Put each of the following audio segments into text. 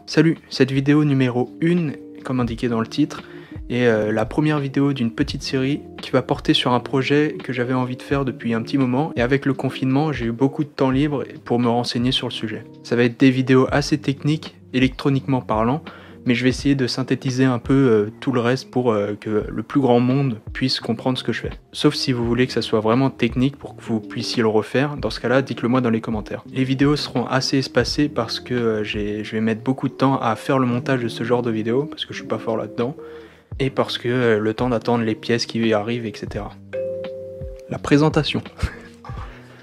Salut, cette vidéo numéro 1, comme indiqué dans le titre, est la première vidéo d'une petite série qui va porter sur un projet que j'avais envie de faire depuis un petit moment, et avec le confinement, j'ai eu beaucoup de temps libre pour me renseigner sur le sujet. Ça va être des vidéos assez techniques, électroniquement parlant, mais je vais essayer de synthétiser un peu tout le reste pour que le plus grand monde puisse comprendre ce que je fais. Sauf si vous voulez que ça soit vraiment technique pour que vous puissiez le refaire, dans ce cas-là, dites-le moi dans les commentaires. Les vidéos seront assez espacées parce que je vais mettre beaucoup de temps à faire le montage de ce genre de vidéos, parce que je suis pas fort là-dedans, et parce que le temps d'attendre les pièces qui arrivent, etc. La présentation.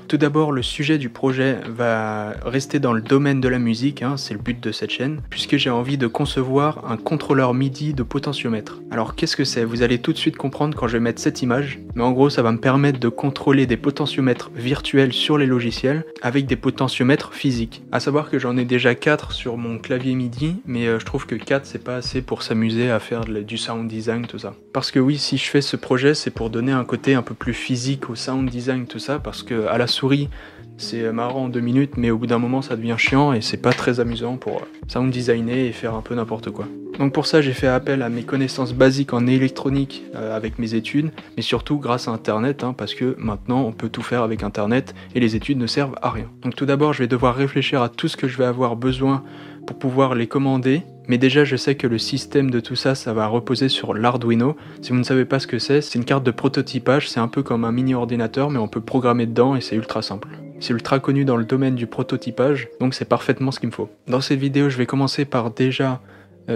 Tout d'abord, le sujet du projet va rester dans le domaine de la musique, c'est le but de cette chaîne, puisque j'ai envie de concevoir un contrôleur MIDI de potentiomètre. Alors qu'est-ce que c'est? Vous allez tout de suite comprendre quand je vais mettre cette image, mais en gros ça va me permettre de contrôler des potentiomètres virtuels sur les logiciels avec des potentiomètres physiques. A savoir que j'en ai déjà 4 sur mon clavier MIDI, mais je trouve que 4 c'est pas assez pour s'amuser à faire du sound design, tout ça. Parce que oui, si je fais ce projet, c'est pour donner un côté un peu plus physique au sound design, tout ça, parce que à la souris, c'est marrant en 2 minutes, mais au bout d'un moment ça devient chiant et c'est pas très amusant pour sound designer et faire un peu n'importe quoi. Donc pour ça j'ai fait appel à mes connaissances basiques en électronique avec mes études, mais surtout grâce à internet, parce que maintenant on peut tout faire avec internet et les études ne servent à rien. Donc tout d'abord je vais devoir réfléchir à tout ce que je vais avoir besoin pour pouvoir les commander, mais déjà je sais que le système de tout ça, ça va reposer sur l'Arduino. Si vous ne savez pas ce que c'est une carte de prototypage, c'est un peu comme un mini ordinateur, mais on peut programmer dedans et c'est ultra simple. C'est ultra connu dans le domaine du prototypage, donc c'est parfaitement ce qu'il me faut. Dans cette vidéo, je vais commencer par déjà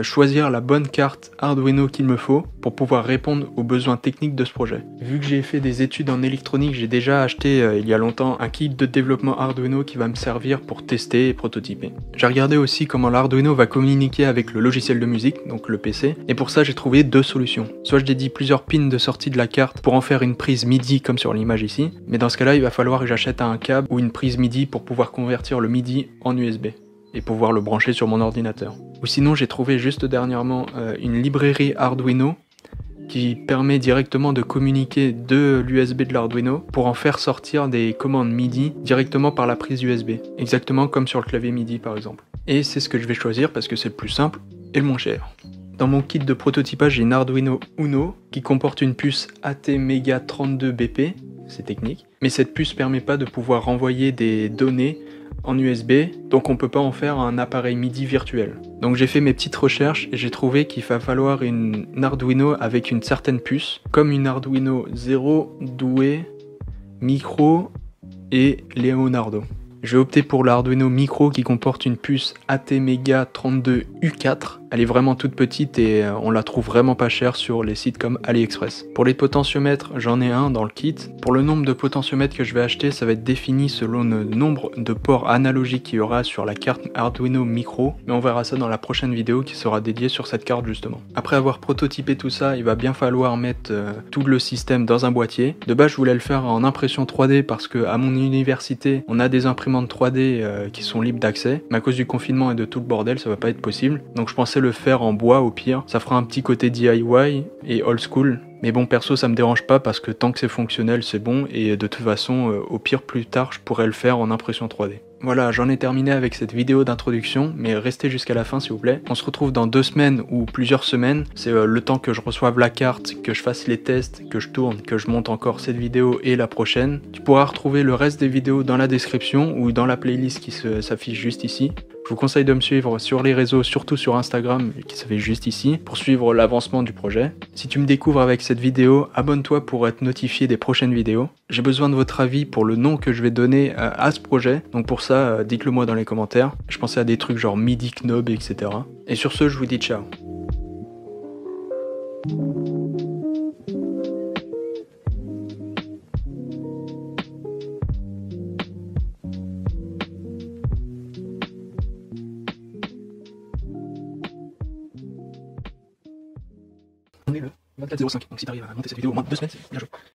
choisir la bonne carte Arduino qu'il me faut pour pouvoir répondre aux besoins techniques de ce projet. Vu que j'ai fait des études en électronique, j'ai déjà acheté il y a longtemps un kit de développement Arduino qui va me servir pour tester et prototyper. J'ai regardé aussi comment l'Arduino va communiquer avec le logiciel de musique, donc le PC, et pour ça j'ai trouvé 2 solutions. Soit je dédie plusieurs pins de sortie de la carte pour en faire une prise MIDI comme sur l'image ici, mais dans ce cas là il va falloir que j'achète un câble ou une prise MIDI pour pouvoir convertir le MIDI en USB et pouvoir le brancher sur mon ordinateur. Ou sinon j'ai trouvé juste dernièrement une librairie Arduino qui permet directement de communiquer de l'USB de l'Arduino pour en faire sortir des commandes MIDI directement par la prise USB, exactement comme sur le clavier MIDI par exemple. Et c'est ce que je vais choisir parce que c'est le plus simple et le moins cher. Dans mon kit de prototypage, j'ai une Arduino Uno qui comporte une puce ATmega32BP, c'est technique, mais cette puce permet pas de pouvoir renvoyer des données en USB, donc on peut pas en faire un appareil MIDI virtuel. Donc j'ai fait mes petites recherches et j'ai trouvé qu'il va falloir une Arduino avec une certaine puce, comme une Arduino Zero, Due, Micro et Leonardo. Je vais opter pour l'Arduino Micro qui comporte une puce ATmega32U4. Elle est vraiment toute petite et on la trouve vraiment pas chère sur les sites comme AliExpress. Pour les potentiomètres, j'en ai un dans le kit. Pour le nombre de potentiomètres que je vais acheter, ça va être défini selon le nombre de ports analogiques qu'il y aura sur la carte Arduino Micro, mais on verra ça dans la prochaine vidéo qui sera dédiée sur cette carte justement. Après avoir prototypé tout ça, il va bien falloir mettre tout le système dans un boîtier. De base, je voulais le faire en impression 3D parce que à mon université, on a des imprimantes 3D qui sont libres d'accès, mais à cause du confinement et de tout le bordel, ça va pas être possible. Donc je pensais le faire en bois au pire, ça fera un petit côté DIY et old school. Mais bon, perso ça me dérange pas parce que tant que c'est fonctionnel c'est bon, et de toute façon au pire plus tard je pourrais le faire en impression 3D. Voilà, j'en ai terminé avec cette vidéo d'introduction, mais restez jusqu'à la fin s'il vous plaît. On se retrouve dans 2 semaines ou plusieurs semaines, c'est le temps que je reçoive la carte, que je fasse les tests, que je tourne, que je monte encore cette vidéo et la prochaine. Tu pourras retrouver le reste des vidéos dans la description ou dans la playlist qui s'affiche juste ici. Je vous conseille de me suivre sur les réseaux, surtout sur Instagram, qui s'affiche juste ici, pour suivre l'avancement du projet. Si tu me découvres avec cette vidéo, abonne-toi pour être notifié des prochaines vidéos. J'ai besoin de votre avis pour le nom que je vais donner à ce projet, donc pour ça, dites-le moi dans les commentaires. Je pensais à des trucs genre MIDI Knob, etc. Et sur ce, je vous dis ciao. On est le 24/05, donc si t'arrives à monter cette vidéo au moins 2 semaines, c'est bien joué.